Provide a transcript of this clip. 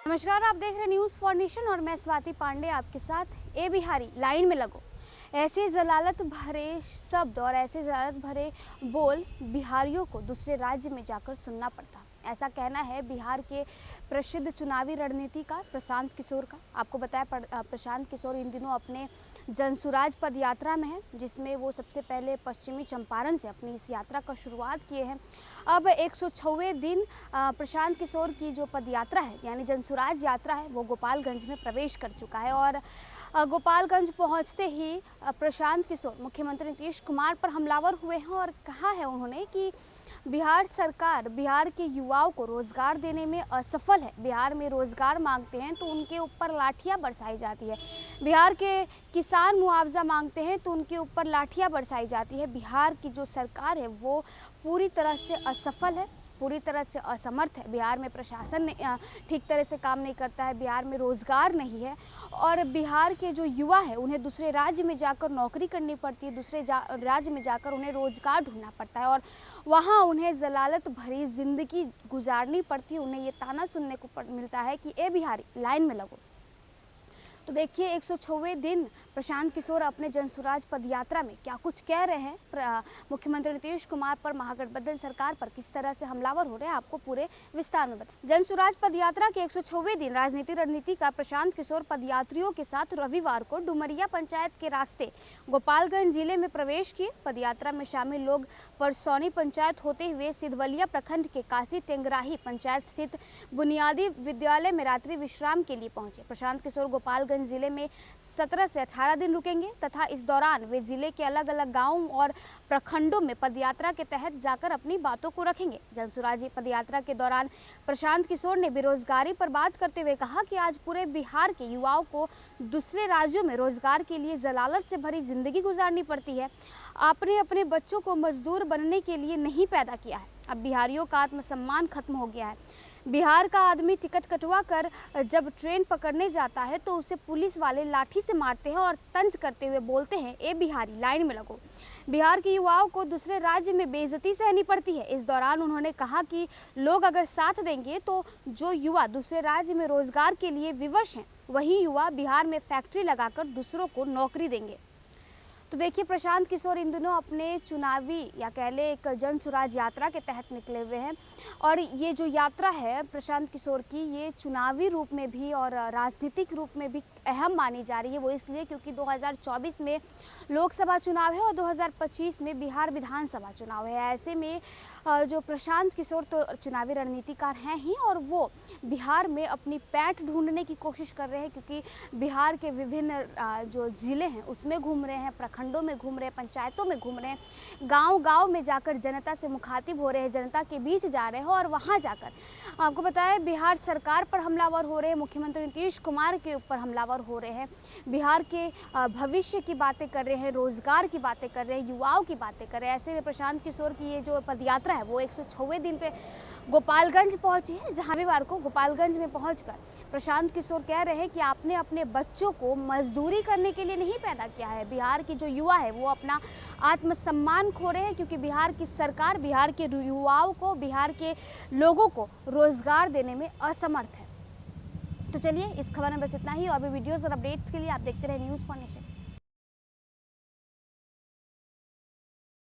नमस्कार, आप देख रहे हैं न्यूज़ फॉर नेशन और मैं स्वाति पांडे आपके साथ। ए बिहारी लाइन में लगो। ऐसे जलालत भरे शब्द और ऐसे जलालत भरे बोल बिहारियों को दूसरे राज्य में जाकर सुनना पड़ता। ऐसा कहना है बिहार के प्रसिद्ध चुनावी रणनीतिकार प्रशांत किशोर का। आपको बताया प्रशांत किशोर इन दिनों अपने जनसुराज पद यात्रा में है, जिसमें वो सबसे पहले पश्चिमी चंपारण से अपनी इस यात्रा का शुरुआत किए हैं। अब 106वें दिन प्रशांत किशोर की जो पद यात्रा है यानी जनसुराज यात्रा है वो गोपालगंज में प्रवेश कर चुका है। और गोपालगंज पहुंचते ही प्रशांत किशोर मुख्यमंत्री नीतीश कुमार पर हमलावर हुए हैं और कहा है उन्होंने कि बिहार सरकार बिहार के युवाओं को रोजगार देने में असफल है। बिहार में रोजगार मांगते हैं तो उनके ऊपर लाठियां बरसाई जाती है। बिहार के किसान मुआवजा मांगते हैं तो उनके ऊपर लाठियां बरसाई जाती है। बिहार की जो सरकार है वो पूरी तरह से असफल है, पूरी तरह से असमर्थ है। बिहार में प्रशासन ठीक तरह से काम नहीं करता है, बिहार में रोज़गार नहीं है और बिहार के जो युवा है उन्हें दूसरे राज्य में जाकर नौकरी करनी पड़ती है, दूसरे राज्य में जाकर उन्हें रोज़गार ढूंढना पड़ता है और वहाँ उन्हें जलालत भरी ज़िंदगी गुजारनी पड़ती है। उन्हें ये ताना सुनने को मिलता है कि ए बिहारी लाइन में लगो। तो देखिए 106वें दिन प्रशांत किशोर अपने जनसुराज पदयात्रा में क्या कुछ कह रहे हैं। मुख्यमंत्री नीतीश कुमार पर, महागठबंधन सरकार पर किस तरह से हमलावर हो रहे हैं, आपको पूरे विस्तार में बताएं। जनसुराज पदयात्रा के 106वें दिन राजनीति रणनीति का प्रशांत किशोर पदयात्रियों के साथ रविवार को डुमरिया पंचायत के रास्ते गोपालगंज जिले में प्रवेश किए। पदयात्रा में शामिल लोग परसौनी पंचायत होते हुए सिधवलिया प्रखंड के काशी टेंगराही पंचायत स्थित बुनियादी विद्यालय में रात्रि विश्राम के लिए पहुंचे। प्रशांत किशोर गोपालगंज जिले में 17 से 18 दिन रुकेंगे तथा इस दौरान वे जिले के अलग अलग गांवों और प्रखंडों में पदयात्रा के तहत जाकर अपनी बातों को रखेंगे। जनसुराजी पदयात्रा के दौरान प्रशांत किशोर ने बेरोजगारी पर बात करते हुए कहा कि आज पूरे बिहार के युवाओं को दूसरे राज्यों में रोजगार के लिए जलालत से भरी जिंदगी गुजारनी पड़ती है। आपने अपने बच्चों को मजदूर बनने के लिए नहीं पैदा किया है। अब बिहारियों का आत्मसम्मान खत्म हो गया है। बिहार का आदमी टिकट कटवा कर जब ट्रेन पकड़ने जाता है तो उसे पुलिस वाले लाठी से मारते हैं और तंज करते हुए बोलते हैं, ए बिहारी लाइन में लगो। बिहार के युवाओं को दूसरे राज्य में बेइज्जती सहनी पड़ती है। इस दौरान उन्होंने कहा कि लोग अगर साथ देंगे तो जो युवा दूसरे राज्य में रोजगार के लिए विवश हैं वही युवा बिहार में फैक्ट्री लगाकर दूसरों को नौकरी देंगे। तो देखिए प्रशांत किशोर इन दिनों अपने चुनावी या कह ले एक जनसुराज यात्रा के तहत निकले हुए हैं और ये जो यात्रा है प्रशांत किशोर की ये चुनावी रूप में भी और राजनीतिक रूप में भी अहम मानी जा रही है। वो इसलिए क्योंकि 2024 में लोकसभा चुनाव है और 2025 में बिहार विधानसभा चुनाव है। ऐसे में जो प्रशांत किशोर तो चुनावी रणनीतिकार हैं ही और वो बिहार में अपनी पैठ ढूंढने की कोशिश कर रहे हैं, क्योंकि बिहार के विभिन्न जो ज़िले हैं उसमें घूम रहे हैं, प्रखंडों में घूम रहे हैं, पंचायतों में घूम रहे हैं, गांव-गांव में जाकर जनता से मुखातिब हो रहे हैं, जनता के बीच जा रहे हैं और वहां जाकर आपको बताया बिहार सरकार पर हमलावर हो रहे हैं, मुख्यमंत्री नीतीश कुमार के ऊपर हमलावर हो रहे हैं, बिहार के भविष्य की बातें कर रहे हैं, रोजगार की बातें कर रहे हैं, युवाओं की बातें कर रहे हैं। ऐसे में प्रशांत किशोर की ये जो पदयात्रा है वो 106वें दिन पे गोपालगंज पहुंची है, जहां रविवार को गोपालगंज में पहुंचकर प्रशांत किशोर कह रहे हैं कि आपने अपने बच्चों को मजदूरी करने के लिए नहीं पैदा किया है। बिहार की जो युवा है वो अपना आत्मसम्मान खो रहे हैं, क्योंकि बिहार की सरकार बिहार के युवाओं को, बिहार के लोगों को रोजगार देने में असमर्थ है। तो चलिए इस खबर में बस इतना ही और भी वीडियोस और अपडेट्स के लिए आप देखते रहे न्यूज़ फॉर नेशन।